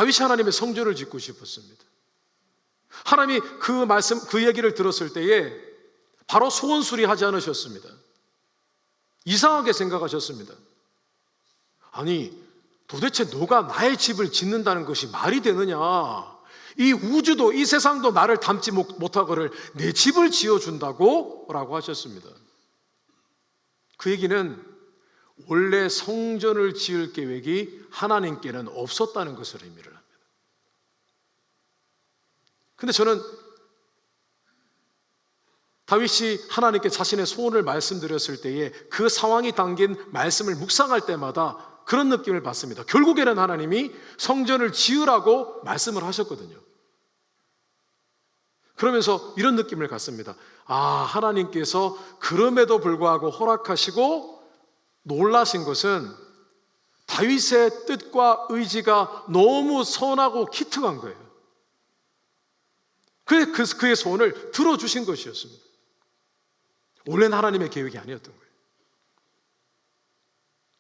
다윗이 하나님의 성전을 짓고 싶었습니다. 하나님이 그 얘기를 들었을 때에 바로 소원 수리하지 않으셨습니다. 이상하게 생각하셨습니다. 아니, 도대체 너가 나의 집을 짓는다는 것이 말이 되느냐? 이 우주도 이 세상도 나를 닮지 못하거를 내 집을 지어준다고? 라고 하셨습니다. 그 얘기는 원래 성전을 지을 계획이 하나님께는 없었다는 것을 의미를 합니다. 근데 저는 다윗이 하나님께 자신의 소원을 말씀드렸을 때에 그 상황이 담긴 말씀을 묵상할 때마다 그런 느낌을 받습니다. 결국에는 하나님이 성전을 지으라고 말씀을 하셨거든요. 그러면서 이런 느낌을 갖습니다. 하나님께서 그럼에도 불구하고 허락하시고 놀라신 것은 다윗의 뜻과 의지가 너무 선하고 기특한 거예요. 그의 소원을 들어주신 것이었습니다. 원래는 하나님의 계획이 아니었던 거예요.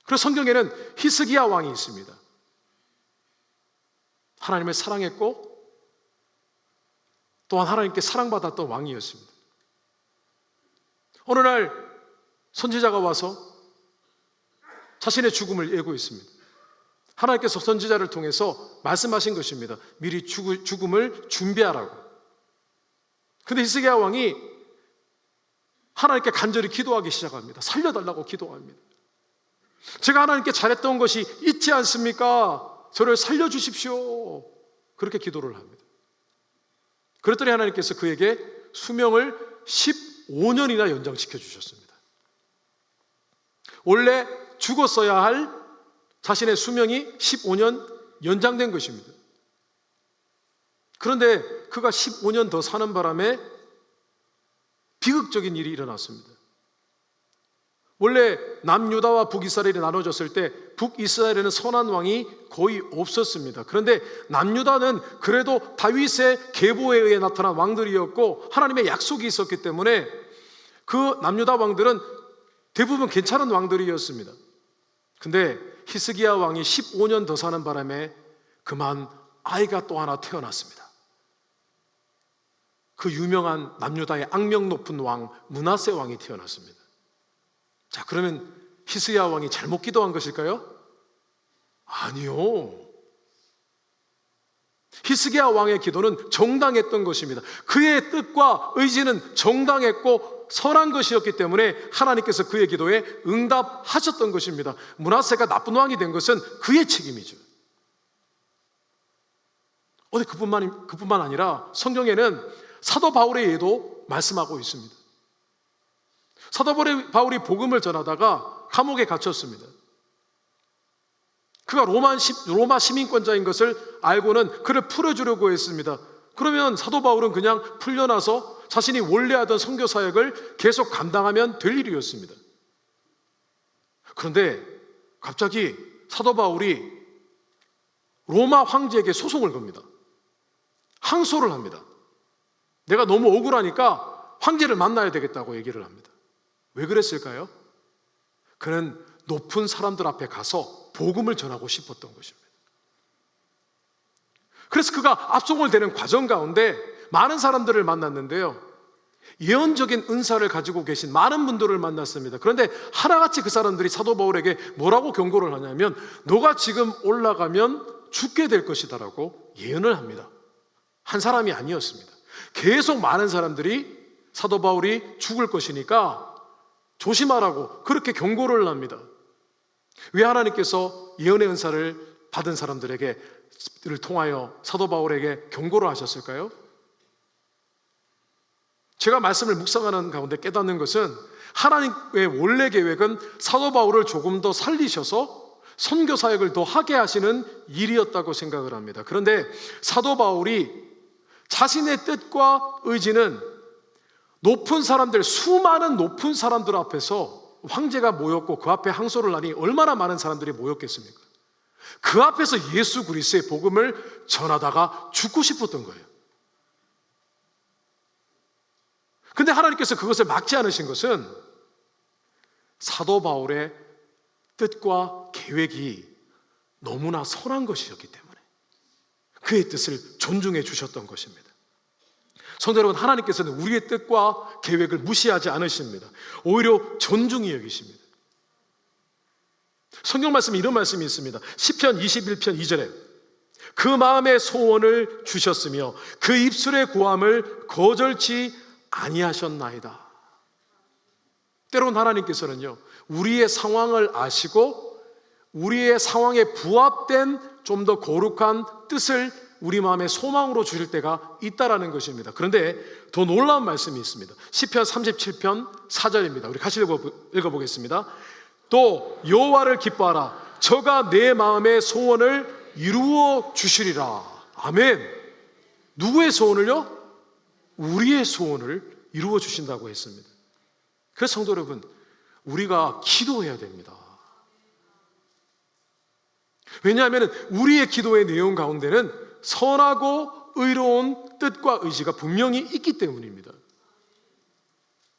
그래서 성경에는 히스기야 왕이 있습니다. 하나님을 사랑했고 또한 하나님께 사랑받았던 왕이었습니다. 어느 날 선지자가 와서 자신의 죽음을 예고했습니다. 하나님께서 선지자를 통해서 말씀하신 것입니다. 미리 죽음을 준비하라고. 근데 히스기야 왕이 하나님께 간절히 기도하기 시작합니다. 살려달라고 기도합니다. 제가 하나님께 잘했던 것이 있지 않습니까? 저를 살려주십시오. 그렇게 기도를 합니다. 그랬더니 하나님께서 그에게 수명을 15년이나 연장시켜 주셨습니다. 원래 죽었어야 할 자신의 수명이 15년 연장된 것입니다. 그런데 그가 15년 더 사는 바람에 비극적인 일이 일어났습니다. 원래 남유다와 북이스라엘이 나눠졌을 때 북이스라엘에는 선한 왕이 거의 없었습니다. 그런데 남유다는 그래도 다윗의 계보에 의해 나타난 왕들이었고 하나님의 약속이 있었기 때문에 그 남유다 왕들은 대부분 괜찮은 왕들이었습니다. 근데 히스기야 왕이 15년 더 사는 바람에 그만 아이가 또 하나 태어났습니다. 그 유명한 남유다의 악명 높은 왕 므낫세 왕이 태어났습니다. 자, 그러면 히스기야 왕이 잘못 기도한 것일까요? 아니요. 히스기야 왕의 기도는 정당했던 것입니다. 그의 뜻과 의지는 정당했고 선한 것이었기 때문에 하나님께서 그의 기도에 응답하셨던 것입니다. 므낫세가 나쁜 왕이 된 것은 그의 책임이죠. 그뿐만 아니라 성경에는 사도 바울의 예도 말씀하고 있습니다. 사도 바울이 복음을 전하다가 감옥에 갇혔습니다. 그가 로마 시민권자인 것을 알고는 그를 풀어주려고 했습니다. 그러면 사도 바울은 그냥 풀려나서 자신이 원래 하던 선교 사역을 계속 감당하면 될 일이었습니다. 그런데 갑자기 사도 바울이 로마 황제에게 소송을 겁니다. 항소를 합니다. 내가 너무 억울하니까 황제를 만나야 되겠다고 얘기를 합니다. 왜 그랬을까요? 그는 높은 사람들 앞에 가서 복음을 전하고 싶었던 것입니다. 그래서 그가 압송을 되는 과정 가운데 많은 사람들을 만났는데요, 예언적인 은사를 가지고 계신 많은 분들을 만났습니다. 그런데 하나같이 그 사람들이 사도 바울에게 뭐라고 경고를 하냐면 너가 지금 올라가면 죽게 될 것이다 라고 예언을 합니다. 한 사람이 아니었습니다. 계속 많은 사람들이 사도 바울이 죽을 것이니까 조심하라고 그렇게 경고를 합니다. 왜 하나님께서 예언의 은사를 받은 사람들을 통하여 사도 바울에게 경고를 하셨을까요? 제가 말씀을 묵상하는 가운데 깨닫는 것은 하나님의 원래 계획은 사도 바울을 조금 더 살리셔서 선교 사역을 더 하게 하시는 일이었다고 생각을 합니다. 그런데 사도 바울이 자신의 뜻과 의지는 높은 사람들, 수많은 높은 사람들 앞에서 황제가 모였고 그 앞에 항소를 하니 얼마나 많은 사람들이 모였겠습니까? 그 앞에서 예수 그리스도의 복음을 전하다가 죽고 싶었던 거예요. 근데 하나님께서 그것을 막지 않으신 것은 사도 바울의 뜻과 계획이 너무나 선한 것이었기 때문에, 그의 뜻을 존중해 주셨던 것입니다. 성도 여러분, 하나님께서는 우리의 뜻과 계획을 무시하지 않으십니다. 오히려 존중히 여기십니다. 성경 말씀에 이런 말씀이 있습니다. 시편 21편 2절에 그 마음의 소원을 주셨으며 그 입술의 구함을 거절치 아니하셨나이다. 때로는 하나님께서는요, 우리의 상황을 아시고 우리의 상황에 부합된 좀 더 거룩한 뜻을 우리 마음의 소망으로 주실 때가 있다라는 것입니다. 그런데 더 놀라운 말씀이 있습니다. 시편 37편 4절입니다. 우리 같이 읽어보겠습니다. 또 여호와를 기뻐하라. 저가 내 마음의 소원을 이루어 주시리라. 아멘. 누구의 소원을요? 우리의 소원을 이루어 주신다고 했습니다. 그래서 성도 여러분, 우리가 기도해야 됩니다. 왜냐하면 우리의 기도의 내용 가운데는 선하고 의로운 뜻과 의지가 분명히 있기 때문입니다.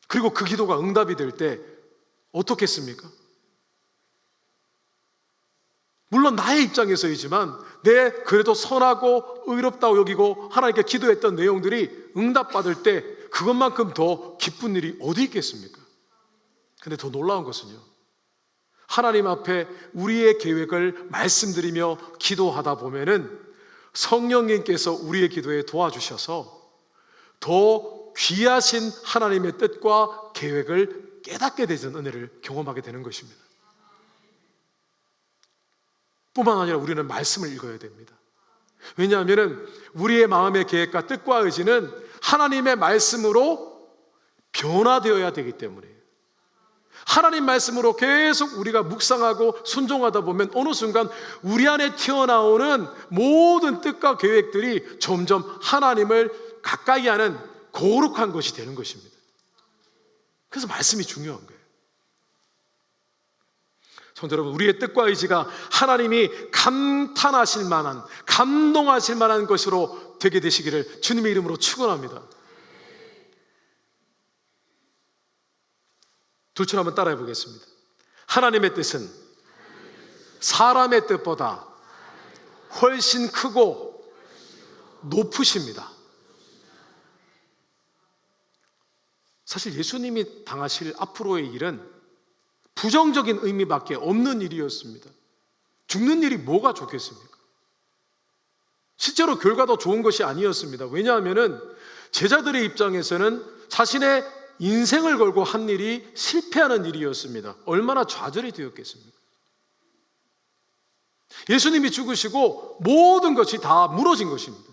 그리고 그 기도가 응답이 될 때 어떻겠습니까? 물론 나의 입장에서이지만 내 그래도 선하고 의롭다고 여기고 하나님께 기도했던 내용들이 응답받을 때 그것만큼 더 기쁜 일이 어디 있겠습니까? 근데 더 놀라운 것은요, 하나님 앞에 우리의 계획을 말씀드리며 기도하다 보면은 성령님께서 우리의 기도에 도와주셔서 더 귀하신 하나님의 뜻과 계획을 깨닫게 되는 은혜를 경험하게 되는 것입니다. 뿐만 아니라 우리는 말씀을 읽어야 됩니다. 왜냐하면 우리의 마음의 계획과 뜻과 의지는 하나님의 말씀으로 변화되어야 되기 때문에, 하나님 말씀으로 계속 우리가 묵상하고 순종하다 보면 어느 순간 우리 안에 튀어나오는 모든 뜻과 계획들이 점점 하나님을 가까이 하는 거룩한 것이 되는 것입니다. 그래서 말씀이 중요한 거예요. 성도 여러분, 우리의 뜻과 의지가 하나님이 감탄하실 만한, 감동하실 만한 것으로 되게 되시기를 주님의 이름으로 축원합니다. 둘째 한번 따라해 보겠습니다. 하나님의 뜻은 사람의 뜻보다 훨씬 크고 높으십니다. 사실 예수님이 당하실 앞으로의 일은 부정적인 의미밖에 없는 일이었습니다. 죽는 일이 뭐가 좋겠습니까? 실제로 결과도 좋은 것이 아니었습니다. 왜냐하면 제자들의 입장에서는 자신의 인생을 걸고 한 일이 실패하는 일이었습니다. 얼마나 좌절이 되었겠습니까? 예수님이 죽으시고 모든 것이 다 무너진 것입니다.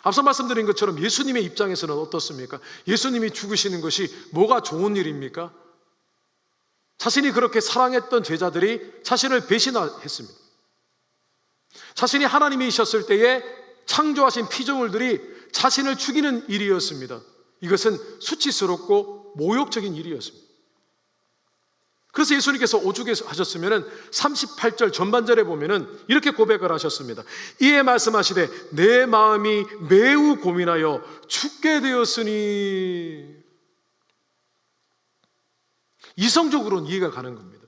앞서 말씀드린 것처럼 예수님의 입장에서는 어떻습니까? 예수님이 죽으시는 것이 뭐가 좋은 일입니까? 자신이 그렇게 사랑했던 제자들이 자신을 배신했습니다. 자신이 하나님이셨을 때에 창조하신 피조물들이 자신을 죽이는 일이었습니다. 이것은 수치스럽고 모욕적인 일이었습니다. 그래서 예수님께서 오죽하셨으면 38절 전반절에 보면 이렇게 고백을 하셨습니다. 이에 말씀하시되 내 마음이 매우 고민하여 죽게 되었으니. 이성적으로는 이해가 가는 겁니다.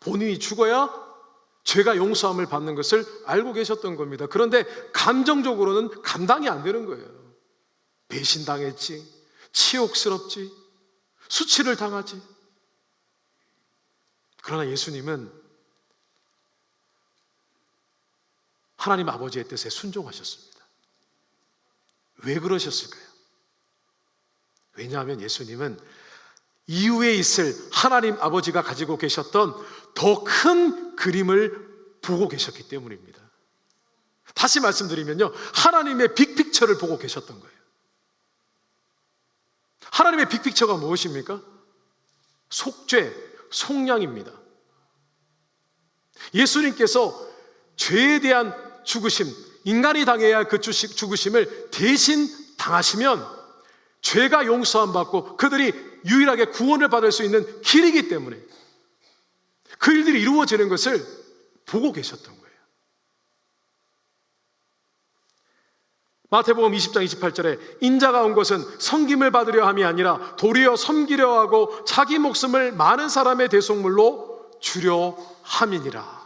본인이 죽어야 죄가 용서함을 받는 것을 알고 계셨던 겁니다. 그런데 감정적으로는 감당이 안 되는 거예요. 배신당했지, 치욕스럽지, 수치를 당하지. 그러나 예수님은 하나님 아버지의 뜻에 순종하셨습니다. 왜 그러셨을까요? 왜냐하면 예수님은 이후에 있을 하나님 아버지가 가지고 계셨던 더 큰 그림을 보고 계셨기 때문입니다. 다시 말씀드리면요, 하나님의 빅픽처를 보고 계셨던 거예요. 하나님의 빅픽처가 무엇입니까? 속죄, 속량입니다. 예수님께서 죄에 대한 죽으심, 인간이 당해야 할 그 죽으심을 대신 당하시면 죄가 용서함 받고 그들이 유일하게 구원을 받을 수 있는 길이기 때문에 그 일들이 이루어지는 것을 보고 계셨던 거예요. 마태복음 20장 28절에 인자가 온 것은 섬김을 받으려 함이 아니라 도리어 섬기려 하고 자기 목숨을 많은 사람의 대속물로 주려 함이니라.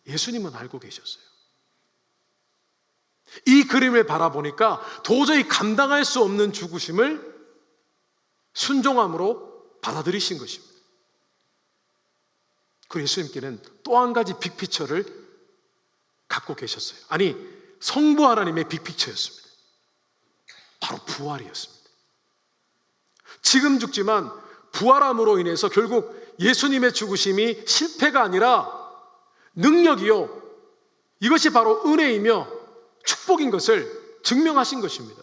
예수님은 알고 계셨어요. 이 그림을 바라보니까 도저히 감당할 수 없는 죽으심을 순종함으로 받아들이신 것입니다. 그리고 예수님께는 또 한 가지 빅피처를 갖고 계셨어요. 아니, 성부 하나님의 빅피처였습니다. 바로 부활이었습니다. 지금 죽지만 부활함으로 인해서 결국 예수님의 죽으심이 실패가 아니라 능력이요, 이것이 바로 은혜이며 축복인 것을 증명하신 것입니다.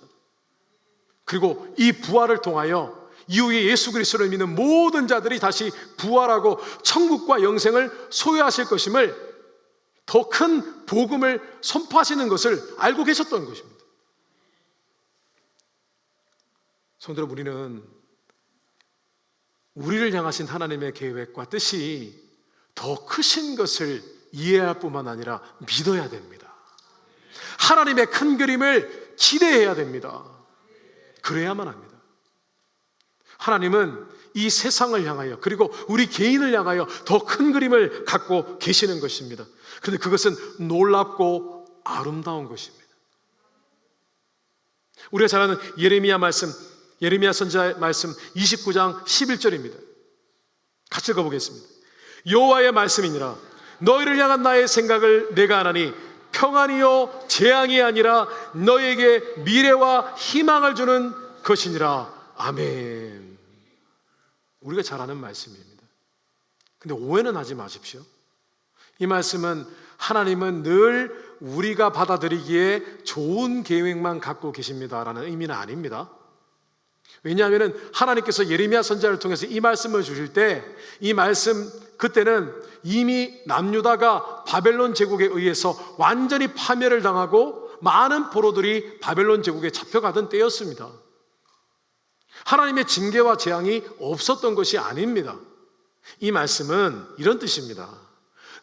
그리고 이 부활을 통하여 이후에 예수 그리스도를 믿는 모든 자들이 다시 부활하고 천국과 영생을 소유하실 것임을, 더 큰 복음을 선포하시는 것을 알고 계셨던 것입니다. 성도 여러분, 우리는 우리를 향하신 하나님의 계획과 뜻이 더 크신 것을 이해할 뿐만 아니라 믿어야 됩니다. 하나님의 큰 그림을 기대해야 됩니다. 그래야만 합니다. 하나님은 이 세상을 향하여, 그리고 우리 개인을 향하여 더 큰 그림을 갖고 계시는 것입니다. 그런데 그것은 놀랍고 아름다운 것입니다. 우리가 잘 아는 예레미야 말씀, 예레미야 선지자의 말씀 29장 11절입니다. 같이 읽어보겠습니다. 여호와의 말씀이니라. 너희를 향한 나의 생각을 내가 아나니 평안이요 재앙이 아니라 너에게 미래와 희망을 주는 것이니라. 아멘. 우리가 잘 아는 말씀입니다. 근데 오해는 하지 마십시오. 이 말씀은 하나님은 늘 우리가 받아들이기에 좋은 계획만 갖고 계십니다라는 의미는 아닙니다. 왜냐하면 하나님께서 예레미야 선지자를 통해서 이 말씀을 주실 때, 이 말씀 그때는 이미 남유다가 바벨론 제국에 의해서 완전히 파멸을 당하고 많은 포로들이 바벨론 제국에 잡혀가던 때였습니다. 하나님의 징계와 재앙이 없었던 것이 아닙니다. 이 말씀은 이런 뜻입니다.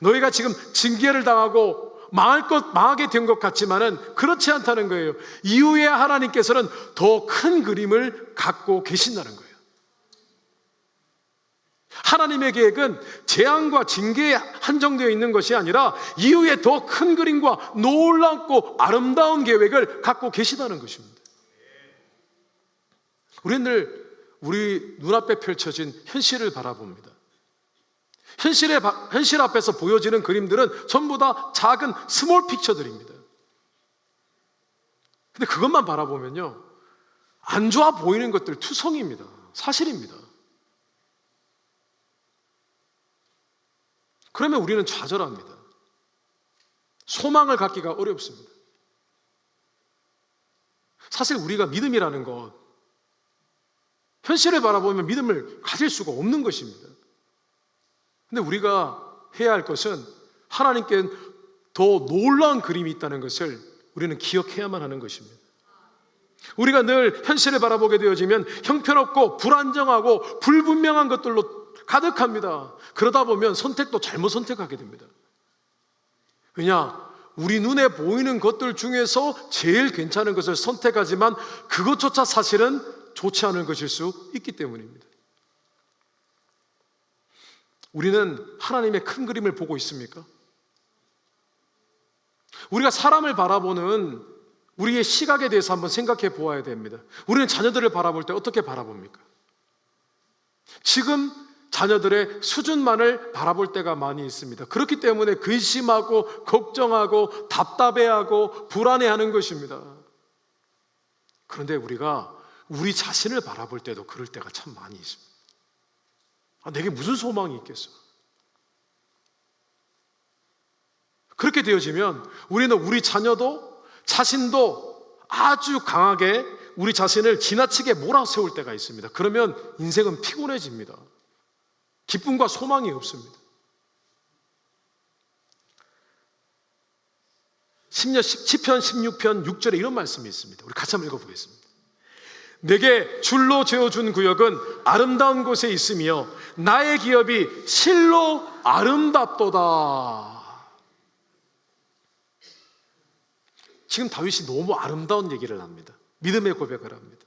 너희가 지금 징계를 당하고 망하게 된 것 같지만은 그렇지 않다는 거예요. 이후에 하나님께서는 더 큰 그림을 갖고 계신다는 거예요. 하나님의 계획은 재앙과 징계에 한정되어 있는 것이 아니라 이후에 더 큰 그림과 놀랍고 아름다운 계획을 갖고 계시다는 것입니다. 우리는 늘 우리 눈앞에 펼쳐진 현실을 바라봅니다. 현실 앞에서 보여지는 그림들은 전부 다 작은 스몰 픽처들입니다. 근데 그것만 바라보면요, 안 좋아 보이는 것들 투성입니다. 사실입니다. 그러면 우리는 좌절합니다. 소망을 갖기가 어렵습니다. 사실 우리가 믿음이라는 것, 현실을 바라보면 믿음을 가질 수가 없는 것입니다. 근데 우리가 해야 할 것은 하나님께 더 놀라운 그림이 있다는 것을 우리는 기억해야만 하는 것입니다. 우리가 늘 현실을 바라보게 되어지면 형편없고 불안정하고 불분명한 것들로 가득합니다. 그러다 보면 선택도 잘못 선택하게 됩니다. 왜냐? 우리 눈에 보이는 것들 중에서 제일 괜찮은 것을 선택하지만 그것조차 사실은 좋지 않은 것일 수 있기 때문입니다. 우리는 하나님의 큰 그림을 보고 있습니까? 우리가 사람을 바라보는 우리의 시각에 대해서 한번 생각해 보아야 됩니다. 우리는 자녀들을 바라볼 때 어떻게 바라봅니까? 지금 자녀들의 수준만을 바라볼 때가 많이 있습니다. 그렇기 때문에 근심하고 걱정하고 답답해하고 불안해하는 것입니다. 그런데 우리가 우리 자신을 바라볼 때도 그럴 때가 참 많이 있습니다. 내게 무슨 소망이 있겠어? 그렇게 되어지면 우리는 우리 자녀도 자신도 아주 강하게 우리 자신을 지나치게 몰아세울 때가 있습니다. 그러면 인생은 피곤해집니다. 기쁨과 소망이 없습니다. 시편 16편 6절에 이런 말씀이 있습니다. 우리 같이 한번 읽어보겠습니다. 내게 줄로 재어준 구역은 아름다운 곳에 있으며 나의 기업이 실로 아름답도다. 지금 다윗이 너무 아름다운 얘기를 합니다. 믿음의 고백을 합니다.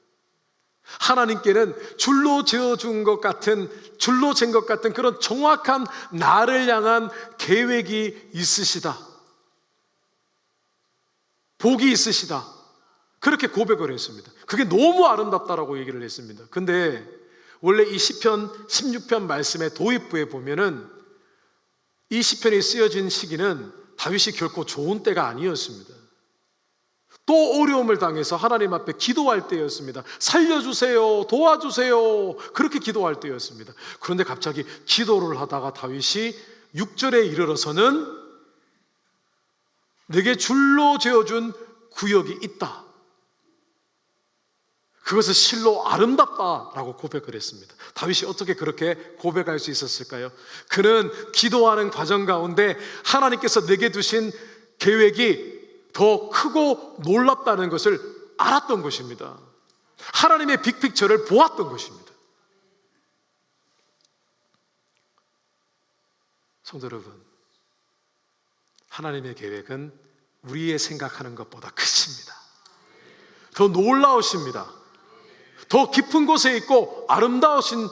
하나님께는 줄로 재어준 것 같은, 줄로 잰 것 같은 그런 정확한 나를 향한 계획이 있으시다, 복이 있으시다, 그렇게 고백을 했습니다. 그게 너무 아름답다라고 얘기를 했습니다. 근데 원래 이 시편 16편 말씀의 도입부에 보면은 이 시편이 쓰여진 시기는 다윗이 결코 좋은 때가 아니었습니다. 또 어려움을 당해서 하나님 앞에 기도할 때였습니다. 살려주세요, 도와주세요, 그렇게 기도할 때였습니다. 그런데 갑자기 기도를 하다가 다윗이 6절에 이르러서는 내게 줄로 재어준 구역이 있다, 그것은 실로 아름답다라고 고백을 했습니다. 다윗이 어떻게 그렇게 고백할 수 있었을까요? 그는 기도하는 과정 가운데 하나님께서 내게 두신 계획이 더 크고 놀랍다는 것을 알았던 것입니다. 하나님의 빅픽처를 보았던 것입니다. 성도 여러분, 하나님의 계획은 우리의 생각하는 것보다 크십니다. 더 놀라우십니다. 더 깊은 곳에 있고 아름다우신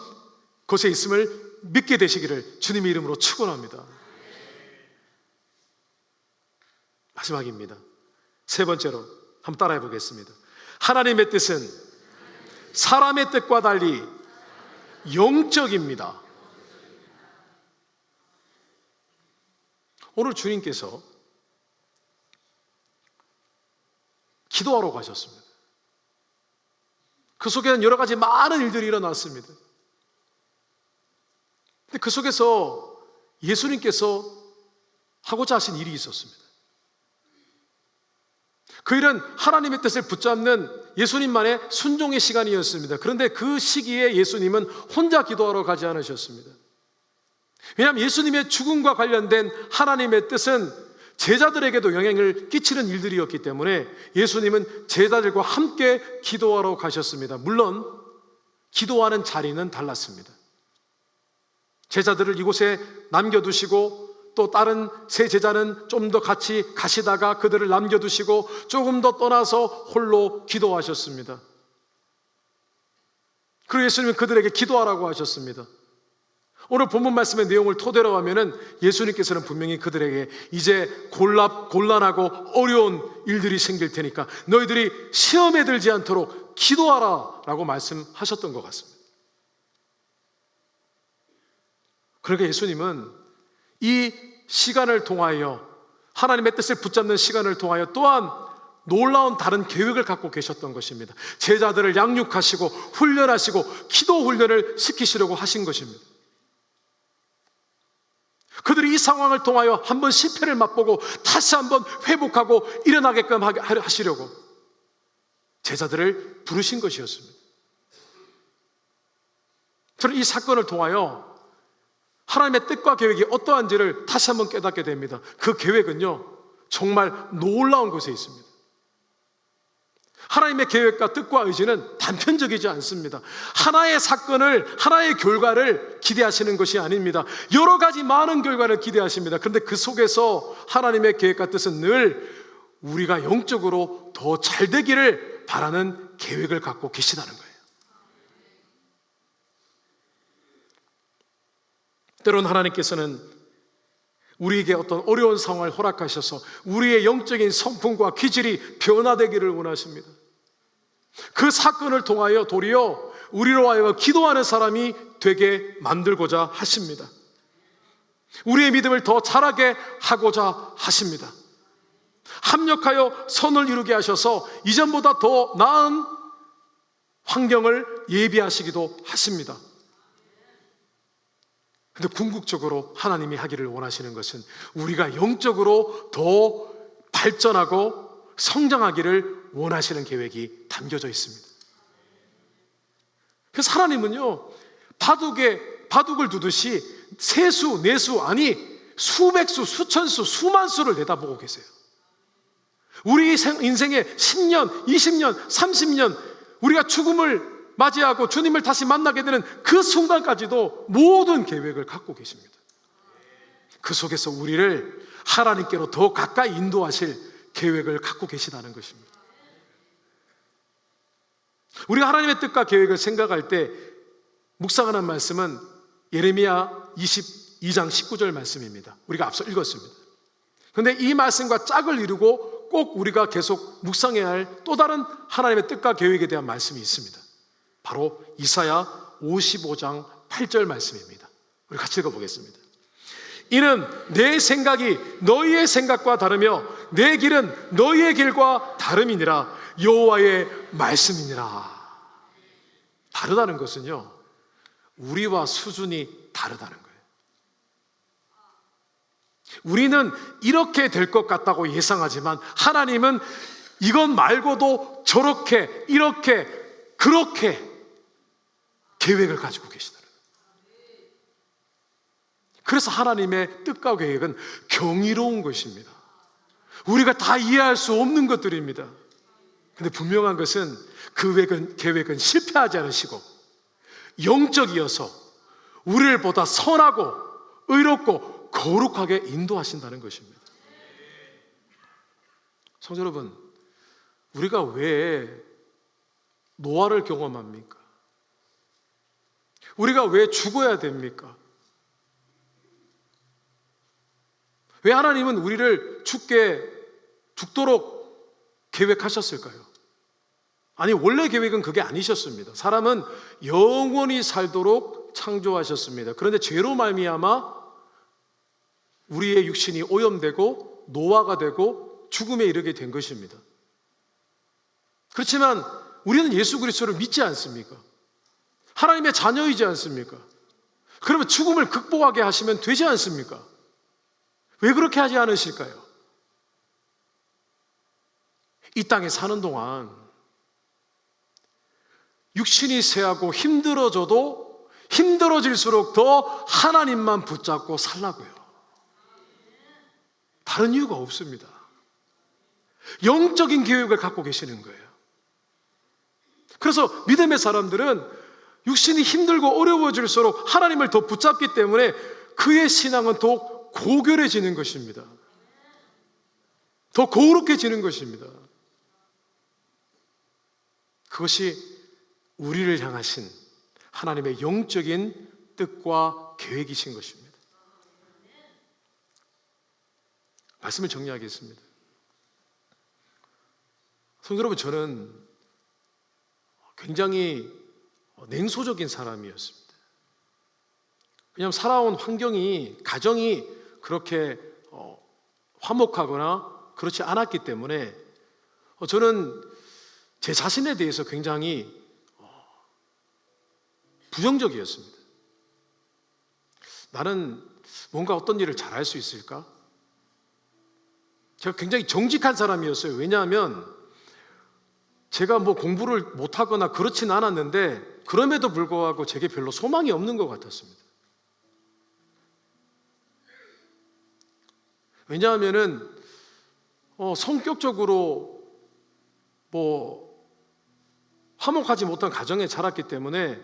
곳에 있음을 믿게 되시기를 주님의 이름으로 축원합니다. 마지막입니다. 세 번째로 한번 따라해 보겠습니다. 하나님의 뜻은 사람의 뜻과 달리 영적입니다. 오늘 주님께서 기도하러 가셨습니다. 그 속에는 여러 가지 많은 일들이 일어났습니다. 근데 그 속에서 예수님께서 하고자 하신 일이 있었습니다. 그 일은 하나님의 뜻을 붙잡는 예수님만의 순종의 시간이었습니다. 그런데 그 시기에 예수님은 혼자 기도하러 가지 않으셨습니다. 왜냐하면 예수님의 죽음과 관련된 하나님의 뜻은 제자들에게도 영향을 끼치는 일들이었기 때문에 예수님은 제자들과 함께 기도하러 가셨습니다. 물론 기도하는 자리는 달랐습니다. 제자들을 이곳에 남겨두시고 또 다른 세 제자는 좀 더 같이 가시다가 그들을 남겨두시고 조금 더 떠나서 홀로 기도하셨습니다. 그리고 예수님은 그들에게 기도하라고 하셨습니다. 오늘 본문 말씀의 내용을 토대로 하면은 예수님께서는 분명히 그들에게 이제 곤란하고 어려운 일들이 생길 테니까 너희들이 시험에 들지 않도록 기도하라 라고 말씀하셨던 것 같습니다. 그러니까 예수님은 이 시간을 통하여, 하나님의 뜻을 붙잡는 시간을 통하여 또한 놀라운 다른 계획을 갖고 계셨던 것입니다. 제자들을 양육하시고 훈련하시고 기도 훈련을 시키시려고 하신 것입니다. 그들이 이 상황을 통하여 한번 실패를 맛보고 다시 한번 회복하고 일어나게끔 하시려고 제자들을 부르신 것이었습니다. 저는 이 사건을 통하여 하나님의 뜻과 계획이 어떠한지를 다시 한번 깨닫게 됩니다. 그 계획은요, 정말 놀라운 곳에 있습니다. 하나님의 계획과 뜻과 의지는 단편적이지 않습니다. 하나의 사건을, 하나의 결과를 기대하시는 것이 아닙니다. 여러 가지 많은 결과를 기대하십니다. 그런데 그 속에서 하나님의 계획과 뜻은 늘 우리가 영적으로 더 잘 되기를 바라는 계획을 갖고 계시다는 거예요. 때론 하나님께서는 우리에게 어떤 어려운 상황을 허락하셔서 우리의 영적인 성품과 기질이 변화되기를 원하십니다. 그 사건을 통하여 도리어 우리로 하여금 기도하는 사람이 되게 만들고자 하십니다. 우리의 믿음을 더 자라게 하고자 하십니다. 합력하여 선을 이루게 하셔서 이전보다 더 나은 환경을 예비하시기도 하십니다. 근데 궁극적으로 하나님이 하기를 원하시는 것은 우리가 영적으로 더 발전하고 성장하기를 원하시는 계획이 담겨져 있습니다. 그래서 하나님은요, 바둑을 두듯이 세수, 내수, 아니 수백수, 수천수, 수만수를 내다보고 계세요. 우리 인생의 10년, 20년, 30년 우리가 죽음을 맞이하고 주님을 다시 만나게 되는 그 순간까지도 모든 계획을 갖고 계십니다. 그 속에서 우리를 하나님께로 더 가까이 인도하실 계획을 갖고 계시다는 것입니다. 우리가 하나님의 뜻과 계획을 생각할 때 묵상하는 말씀은 예레미야 22장 19절 말씀입니다. 우리가 앞서 읽었습니다. 그런데 이 말씀과 짝을 이루고 꼭 우리가 계속 묵상해야 할 또 다른 하나님의 뜻과 계획에 대한 말씀이 있습니다. 바로 이사야 55장 8절 말씀입니다. 우리 같이 읽어보겠습니다. 이는 내 생각이 너희의 생각과 다르며 내 길은 너희의 길과 다름이니라. 여호와의 말씀이니라. 다르다는 것은요, 우리와 수준이 다르다는 거예요. 우리는 이렇게 될 것 같다고 예상하지만 하나님은 이것 말고도 저렇게, 이렇게, 그렇게 계획을 가지고 계시더라고요. 그래서 하나님의 뜻과 계획은 경이로운 것입니다. 우리가 다 이해할 수 없는 것들입니다. 근데 분명한 것은 그 계획은 실패하지 않으시고 영적이어서 우리를 보다 선하고 의롭고 거룩하게 인도하신다는 것입니다. 성도 여러분, 우리가 왜 노화를 경험합니까? 우리가 왜 죽어야 됩니까? 왜 하나님은 우리를 죽도록 계획하셨을까요? 아니, 원래 계획은 그게 아니셨습니다. 사람은 영원히 살도록 창조하셨습니다. 그런데 죄로 말미암아 우리의 육신이 오염되고 노화가 되고 죽음에 이르게 된 것입니다. 그렇지만 우리는 예수 그리스도를 믿지 않습니까? 하나님의 자녀이지 않습니까? 그러면 죽음을 극복하게 하시면 되지 않습니까? 왜 그렇게 하지 않으실까요? 이 땅에 사는 동안 육신이 쇠하고 힘들어져도 힘들어질수록 더 하나님만 붙잡고 살라고요. 다른 이유가 없습니다. 영적인 계획을 갖고 계시는 거예요. 그래서 믿음의 사람들은 육신이 힘들고 어려워질수록 하나님을 더 붙잡기 때문에 그의 신앙은 더 고결해지는 것입니다. 더 거룩해지는 것입니다. 그것이 우리를 향하신 하나님의 영적인 뜻과 계획이신 것입니다. 말씀을 정리하겠습니다. 성도 여러분, 저는 굉장히 냉소적인 사람이었습니다. 왜냐하면 살아온 환경이, 가정이 그렇게 화목하거나 그렇지 않았기 때문에 저는 제 자신에 대해서 굉장히 부정적이었습니다. 나는 뭔가 어떤 일을 잘할 수 있을까? 제가 굉장히 정직한 사람이었어요. 왜냐하면 제가 뭐 공부를 못하거나 그렇진 않았는데 그럼에도 불구하고 제게 별로 소망이 없는 것 같았습니다. 왜냐하면은 성격적으로 화목하지 못한 가정에 자랐기 때문에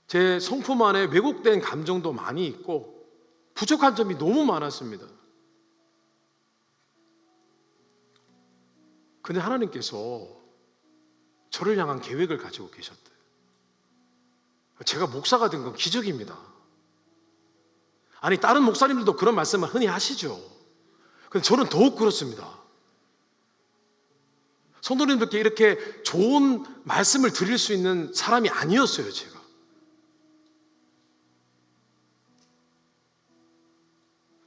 제 성품 안에 왜곡된 감정도 많이 있고 부족한 점이 너무 많았습니다. 근데 하나님께서 저를 향한 계획을 가지고 계셨대요. 제가 목사가 된 건 기적입니다. 아니, 다른 목사님들도 그런 말씀을 흔히 하시죠. 근데 저는 더욱 그렇습니다. 성도님들께 이렇게 좋은 말씀을 드릴 수 있는 사람이 아니었어요, 제가.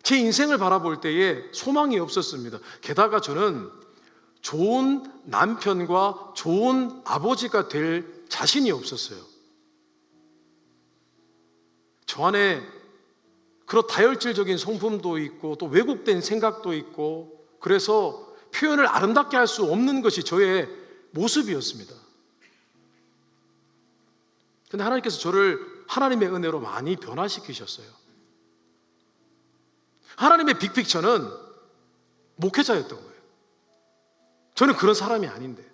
제 인생을 바라볼 때에 소망이 없었습니다. 게다가 저는 좋은 남편과 좋은 아버지가 될 자신이 없었어요. 저 안에 그런 다혈질적인 성품도 있고 또 왜곡된 생각도 있고, 그래서 표현을 아름답게 할 수 없는 것이 저의 모습이었습니다. 그런데 하나님께서 저를 하나님의 은혜로 많이 변화시키셨어요. 하나님의 빅픽처는 목회자였던 거예요. 저는 그런 사람이 아닌데.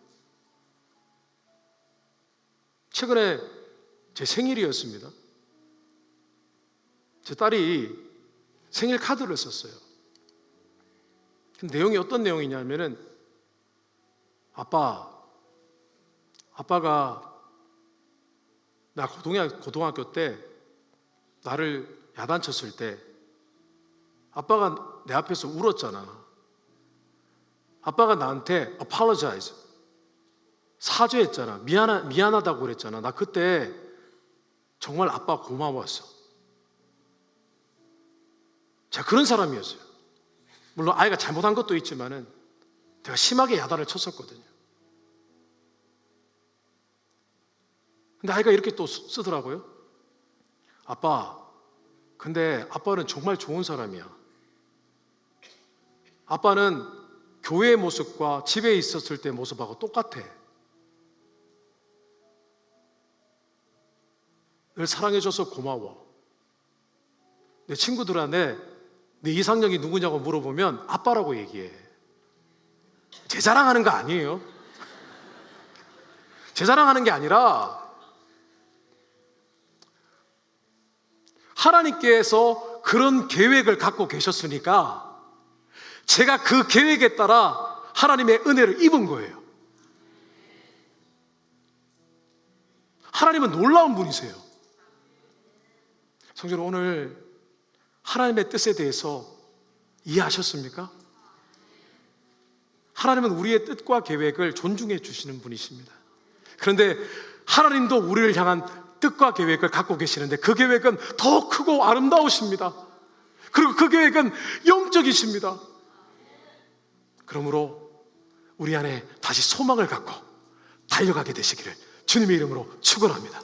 최근에 제 생일이었습니다. 제 딸이 생일 카드를 썼어요. 그 내용이 어떤 내용이냐면은, 아빠 아빠가 나 고등학교 때 나를 야단쳤을 때 아빠가 내 앞에서 울었잖아. 아빠가 나한테 apologize, 사죄했잖아. 미안하다고 그랬잖아. 나 그때 정말 아빠 고마웠어. 제가 그런 사람이었어요. 물론 아이가 잘못한 것도 있지만은 제가 심하게 야단을 쳤었거든요. 근데 아이가 이렇게 또 쓰더라고요. 아빠, 근데 아빠는 정말 좋은 사람이야. 아빠는 교회의 모습과 집에 있었을 때 모습하고 똑같아. 늘 사랑해줘서 고마워. 내 친구들한테 내 이상형이 누구냐고 물어보면 아빠라고 얘기해. 제 자랑하는 거 아니에요. 제 자랑하는 게 아니라 하나님께서 그런 계획을 갖고 계셨으니까 제가 그 계획에 따라 하나님의 은혜를 입은 거예요. 하나님은 놀라운 분이세요. 성도님, 오늘 하나님의 뜻에 대해서 이해하셨습니까? 하나님은 우리의 뜻과 계획을 존중해 주시는 분이십니다. 그런데 하나님도 우리를 향한 뜻과 계획을 갖고 계시는데 그 계획은 더 크고 아름다우십니다. 그리고 그 계획은 영적이십니다. 그러므로 우리 안에 다시 소망을 갖고 달려가게 되시기를 주님의 이름으로 축원합니다.